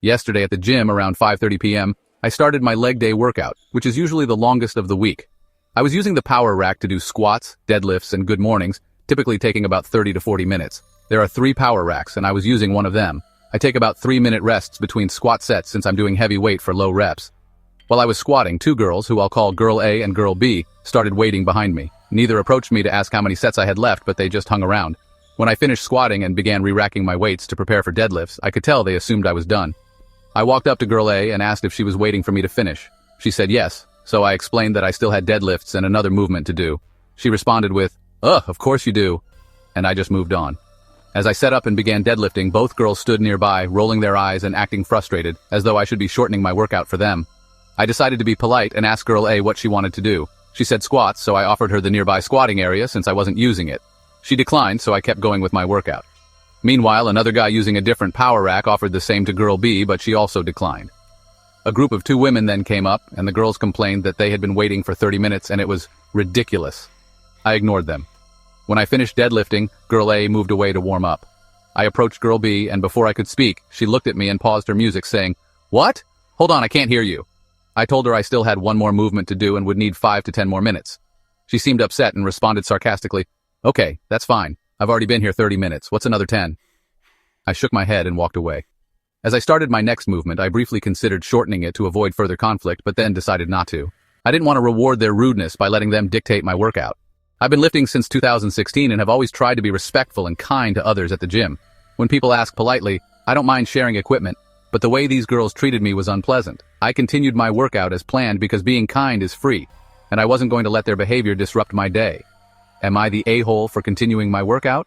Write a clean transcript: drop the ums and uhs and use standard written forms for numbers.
Yesterday at the gym around 5:30 p.m., I started my leg day workout, which is usually the longest of the week. I was using the power rack to do squats, deadlifts, and good mornings, typically taking about 30 to 40 minutes. There are 3 power racks, and I was using one of them. I take about 3-minute rests between squat sets since I'm doing heavy weight for low reps. While I was squatting, 2 girls, who I'll call Girl A and Girl B, started waiting behind me. Neither approached me to ask how many sets I had left, but they just hung around. When I finished squatting and began re-racking my weights to prepare for deadlifts, I could tell they assumed I was done. I walked up to Girl A and asked if she was waiting for me to finish. She said yes, so I explained that I still had deadlifts and another movement to do. She responded with, of course you do," and I just moved on. As I set up and began deadlifting, both girls stood nearby, rolling their eyes and acting frustrated, as though I should be shortening my workout for them. I decided to be polite and asked Girl A what she wanted to do. She said squats, so I offered her the nearby squatting area since I wasn't using it. She declined, so I kept going with my workout. Meanwhile, another guy using a different power rack offered the same to Girl B, but she also declined. A group of 2 women then came up, and the girls complained that they had been waiting for 30 minutes and it was ridiculous. I ignored them. When I finished deadlifting, Girl A moved away to warm up. I approached Girl B, and before I could speak, she looked at me and paused her music, saying, "What? Hold on, I can't hear you." I told her I still had 1 more movement to do and would need 5 to 10 more minutes. She seemed upset and responded sarcastically, "Okay, that's fine. I've already been here 30 minutes. What's another 10? I shook my head and walked away. As I started my next movement, I briefly considered shortening it to avoid further conflict, but then decided not to. I didn't want to reward their rudeness by letting them dictate my workout. I've been lifting since 2016 and have always tried to be respectful and kind to others at the gym. When people ask politely, I don't mind sharing equipment, but the way these girls treated me was unpleasant. I continued my workout as planned because being kind is free, and I wasn't going to let their behavior disrupt my day. Am I the a-hole for continuing my workout?